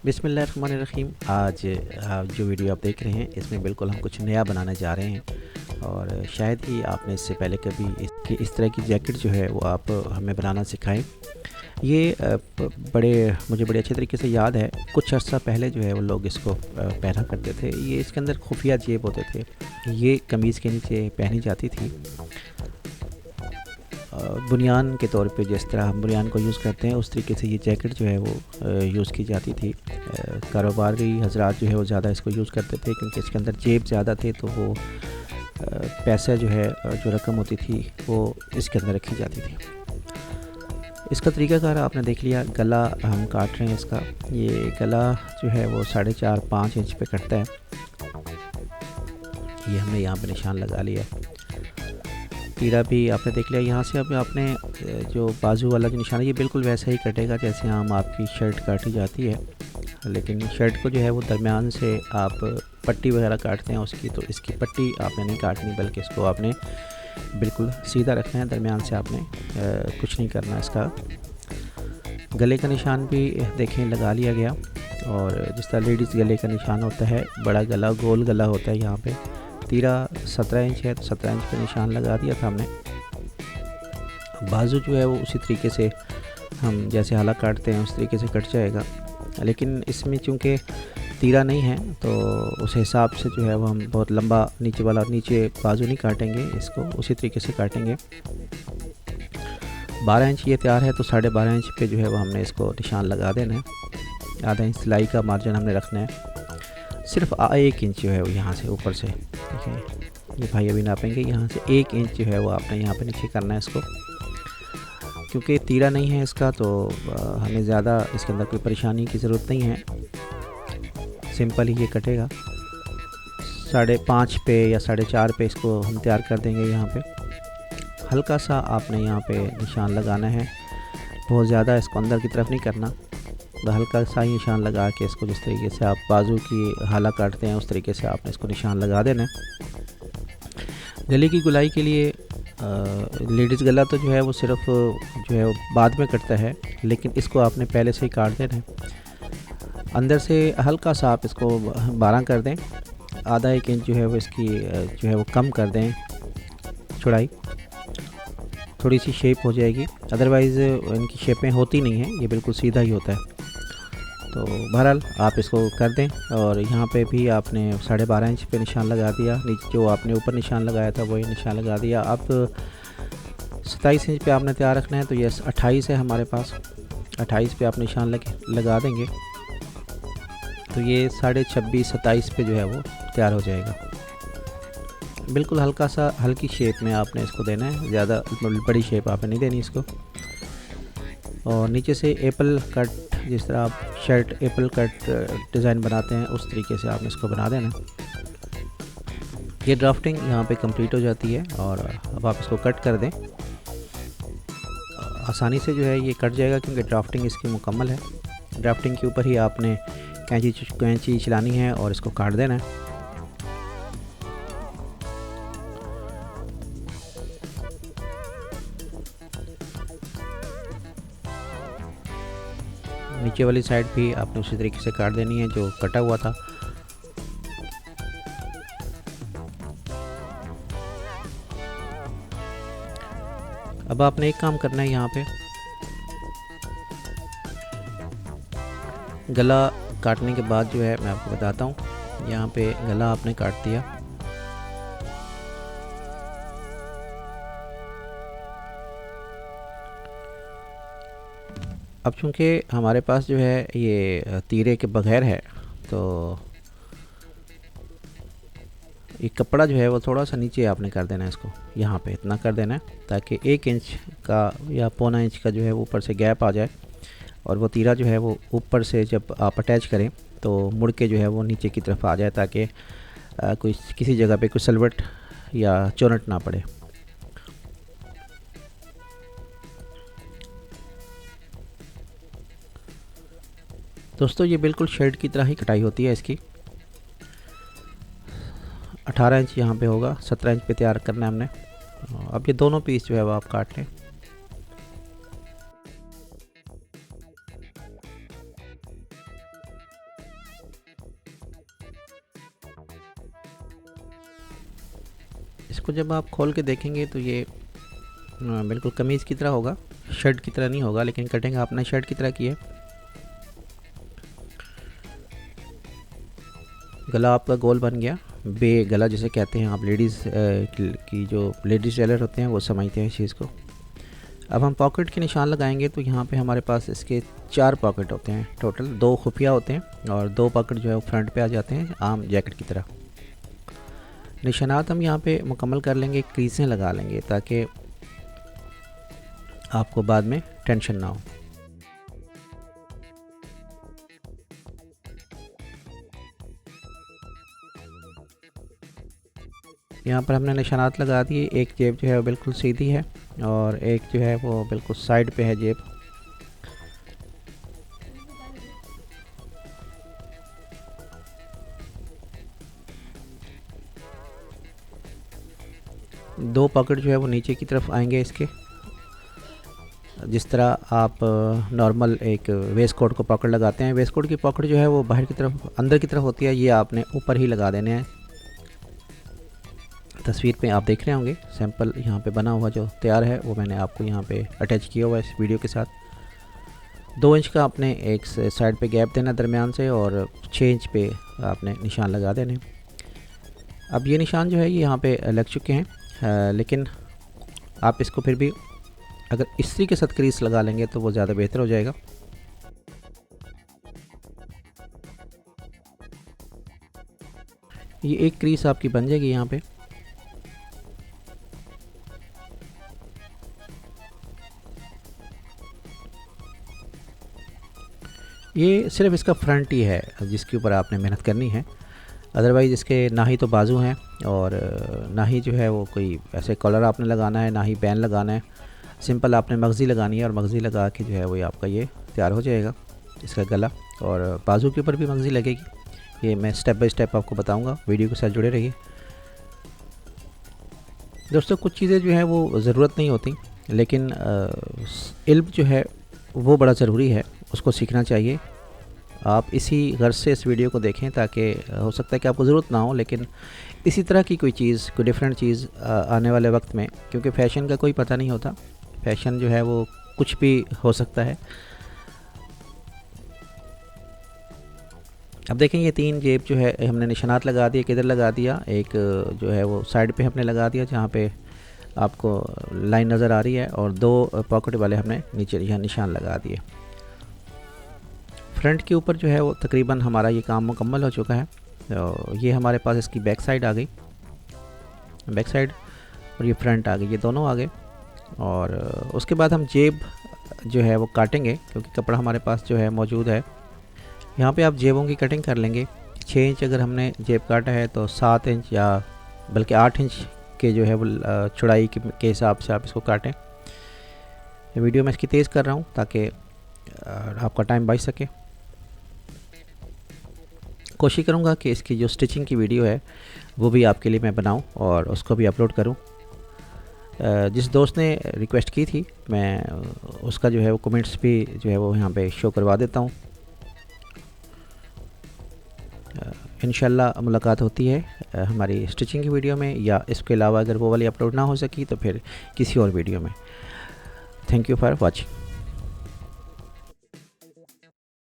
बिस्मिल्लाहिर्रहमानिर्रहीम। आज जो वीडियो आप देख रहे हैं इसमें बिल्कुल हम कुछ नया बनाने जा रहे हैं और शायद ही आपने इससे पहले कभी इस तरह की जैकेट जो है वो आप हमें बनाना सिखाएं। ये मुझे बड़े अच्छे तरीके से याद है, कुछ अर्सा पहले जो है वो लोग इसको पहना करते थे। ये इसके अंदर खुफिया जेब होते थे, ये कमीज़ के नीचे पहनी जाती थी। बुनियान के तौर पे जिस तरह हम बुनियान को यूज़ करते हैं उस तरीके से ये जैकेट जो है वो यूज़ की जाती थी। कारोबारी हजरात जो है वो ज़्यादा इसको यूज़ करते थे क्योंकि इसके अंदर जेब ज़्यादा थे, तो वो पैसा जो है जो रकम होती थी वो इसके अंदर रखी जाती थी। इसका तरीक़ाकार आपने देख लिया। गला हम काट रहे हैं इसका। ये गला जो है वो 4.5-5 इंच पे कटता है। ये हमने यहाँ पे निशान लगा लिया। तीरा भी आपने देख लिया। यहाँ से अब आपने जो बाजू वाला जो निशान है ये बिल्कुल वैसा ही कटेगा जैसे हम आपकी शर्ट काटी जाती है, लेकिन शर्ट को जो है वो दरमियान से आप पट्टी वगैरह काटते हैं उसकी, तो इसकी पट्टी आपने नहीं काटनी बल्कि इसको आपने बिल्कुल सीधा रखना है। दरमियान से आपने कुछ नहीं करना। इसका गले का निशान भी देखें लगा लिया गया, और जिस तरह लेडीज़ गले का निशान होता है, बड़ा गला गोल गला होता है। यहाँ पे तीरा 17 इंच है तो 17 इंच पे निशान लगा दिया था हमने। बाजू जो है वो उसी तरीके से हम जैसे हाला काटते हैं उस तरीके से कट जाएगा, लेकिन इसमें चूँकि तीरा नहीं है तो उस हिसाब से जो है वो हम बहुत लंबा नीचे वाला नीचे बाजू नहीं काटेंगे, इसको उसी तरीके से काटेंगे। 12 इंच ये तैयार है तो 12.5 इंच पे जो है वो हमने इसको निशान लगा देना है। आधा इंच सिलाई का मार्जिन हमने रखना है। सिर्फ 1 इंच जो है वो यहाँ से ऊपर से, देखिए ये भाई अभी नापेंगे, यहाँ से 1 इंच जो है वो आपने यहाँ पे नीचे करना है इसको। क्योंकि तीरा नहीं है इसका तो हमें ज़्यादा इसके अंदर कोई परेशानी की ज़रूरत नहीं है, सिंपल ही ये कटेगा। 5.5 पे या 4.5 पे इसको हम तैयार कर देंगे। यहाँ पे हल्का सा आपने यहाँ पे निशान लगाना है, बहुत ज़्यादा इसको अंदर की तरफ नहीं करना, हल्का सा ही निशान लगा के इसको जिस तरीके से आप बाजू की हाला काटते हैं उस तरीके से आपने इसको निशान लगा देना है। गले की गुलाई के लिए लेडीज़ गला तो जो है वो सिर्फ जो है वो बाद में कटता है, लेकिन इसको आपने पहले से ही काट देना है। अंदर से हल्का सा आप इसको 12 कर दें, आधा 1 इंच जो है वो इसकी जो है वो कम कर दें चौड़ाई, थोड़ी सी शेप हो जाएगी। अदरवाइज़ इनकी शेपें होती नहीं हैं, ये बिल्कुल सीधा ही होता है। तो बहरहाल आप इसको कर दें, और यहाँ पे भी आपने 12.5 इंच पे निशान लगा दिया। नीचे जो आपने ऊपर निशान लगाया था वही निशान लगा दिया। अब 27 इंच पे आपने तैयार रखना है, तो ये 28 है हमारे पास। 28 पे आप निशान लगा देंगे तो ये 26.5-27 पे जो है वो तैयार हो जाएगा। बिल्कुल हल्का सा हल्की शेप में आपने इसको देना है, ज़्यादा बड़ी शेप आपने नहीं देनी इसको। और नीचे से एप्पल कट, जिस तरह आप शर्ट एप्पल कट डिज़ाइन बनाते हैं उस तरीके से आपने इसको बना देना। ये ड्राफ्टिंग यहाँ पे कंप्लीट हो जाती है और अब आप इसको कट कर दें। आसानी से जो है ये कट जाएगा क्योंकि ड्राफ्टिंग इसकी मुकम्मल है। ड्राफ्टिंग के ऊपर ही आपने कैंची चलानी है और इसको काट देना है। नीचे वाली साइड भी आपने उसी तरीके से काट देनी है जो कटा हुआ था। अब आपने एक काम करना है, यहाँ पे गला काटने के बाद जो है मैं आपको बताता हूँ। यहाँ पे गला आपने काट दिया। अब चूँकि हमारे पास जो है ये तीरे के बगैर है तो ये कपड़ा जो है वो थोड़ा सा नीचे आपने कर देना है इसको, यहाँ पे इतना कर देना है ताकि 1 इंच का या 1.25 इंच का जो है वो ऊपर से गैप आ जाए, और वो तीरा जो है वो ऊपर से जब आप अटैच करें तो मुड़ के जो है वो नीचे की तरफ आ जाए ताकि कोई किसी जगह पे कोई सलवट या चौनट ना पड़े। दोस्तों ये बिल्कुल शर्ट की तरह ही कटाई होती है इसकी। 18 इंच यहाँ पे होगा, 17 इंच पे तैयार करना है हमने। अब ये दोनों पीस जो है वो आप काट लें। इसको जब आप खोल के देखेंगे तो ये बिल्कुल कमीज़ की तरह होगा, शर्ट की तरह नहीं होगा, लेकिन कटिंग आपने शर्ट की तरह की है। गला आपका गोल बन गया, बे गला जिसे कहते हैं आप लेडीज़ की जो लेडीज़ टेलर होते हैं वो समझते हैं इस चीज़ को। अब हम पॉकेट के निशान लगाएंगे तो यहाँ पे हमारे पास इसके 4 पॉकेट होते हैं टोटल, 2 खुफिया होते हैं और 2 पॉकेट जो है वो फ्रंट पे आ जाते हैं आम जैकेट की तरह। निशानात हम यहाँ पे मुकम्मल कर लेंगे, क्रीसें लगा लेंगे ताकि आपको बाद में टेंशन ना हो। यहाँ पर हमने निशानात लगा दिए, एक जेब जो है वो बिल्कुल सीधी है और एक जो है वो बिल्कुल साइड पे है जेब। दो पॉकेट जो है वो नीचे की तरफ आएंगे इसके, जिस तरह आप नॉर्मल एक वेस्ट कोट को पॉकेट लगाते हैं। वेस्ट कोट की पॉकेट जो है वो बाहर की तरफ अंदर की तरफ होती है, ये आपने ऊपर ही लगा देने हैं। तस्वीर पे आप देख रहे होंगे सैंपल यहाँ पे बना हुआ जो तैयार है वो मैंने आपको यहाँ पे अटैच किया हुआ है इस वीडियो के साथ। 2 इंच का आपने एक साइड पे गैप देना दरमियान से और 6 इंच पे आपने निशान लगा देने। अब ये निशान जो है ये यहाँ पे लग चुके हैं, लेकिन आप इसको फिर भी अगर इसी के साथ क्रीज लगा लेंगे तो वो ज़्यादा बेहतर हो जाएगा। ये एक क्रीज आपकी बन जाएगी यहाँ पे। ये सिर्फ इसका फ्रंट ही है जिसके ऊपर आपने मेहनत करनी है, अदरवाइज़ इसके ना ही तो बाजू हैं और ना ही जो है वो कोई ऐसे कॉलर आपने लगाना है, ना ही बैन लगाना है। सिंपल आपने मगज़ी लगानी है और मगज़ी लगा के जो है वो आपका ये तैयार हो जाएगा इसका गला। और बाजू के ऊपर भी मगज़ी लगेगी, ये मैं स्टेप बाय स्टेप आपको बताऊंगा, वीडियो के साथ जुड़े रहिए। दोस्तों कुछ चीज़ें जो है वो ज़रूरत नहीं होती, लेकिन इल्म जो है वो बड़ा ज़रूरी है, उसको सीखना चाहिए। आप इसी गर्ज से इस वीडियो को देखें ताकि हो सकता है कि आपको ज़रूरत ना हो, लेकिन इसी तरह की कोई चीज़, कोई डिफरेंट चीज़ आने वाले वक्त में, क्योंकि फ़ैशन का कोई पता नहीं होता, फ़ैशन जो है वो कुछ भी हो सकता है। अब देखें ये 3 जेब जो है हमने निशानात लगा दिए, किधर लगा दिया, एक जो है वो साइड पे हमने लगा दिया जहाँ पे आपको लाइन नज़र आ रही है, और 2 पॉकेट वाले हमने नीचे यहाँ निशान लगा दिए। फ्रंट के ऊपर जो है वो तकरीबन हमारा ये काम मुकम्मल हो चुका है। तो ये हमारे पास इसकी बैक साइड आ गई, बैक साइड, और ये फ्रंट आ गई, ये दोनों आ गए। और उसके बाद हम जेब जो है वो काटेंगे, क्योंकि कपड़ा हमारे पास जो है मौजूद है। यहाँ पे आप जेबों की कटिंग कर लेंगे। 6 इंच अगर हमने जेब काटा है तो 7 इंच या बल्कि 8 इंच के जो है वो चौड़ाई के हिसाब से आप इसको काटें। वीडियो मैं इसकी तेज़ कर रहा हूँ ताकि आपका टाइम बच सके। कोशिश करूँगा कि इसकी जो स्टिचिंग की वीडियो है वो भी आपके लिए मैं बनाऊँ और उसको भी अपलोड करूँ। जिस दोस्त ने रिक्वेस्ट की थी मैं उसका जो है वो कमेंट्स भी जो है वो यहाँ पे शो करवा देता हूँ। इंशाल्लाह मुलाकात होती है हमारी स्टिचिंग की वीडियो में, या इसके अलावा अगर वो वाली अपलोड ना हो सकी तो फिर किसी और वीडियो में। Thank you for watching.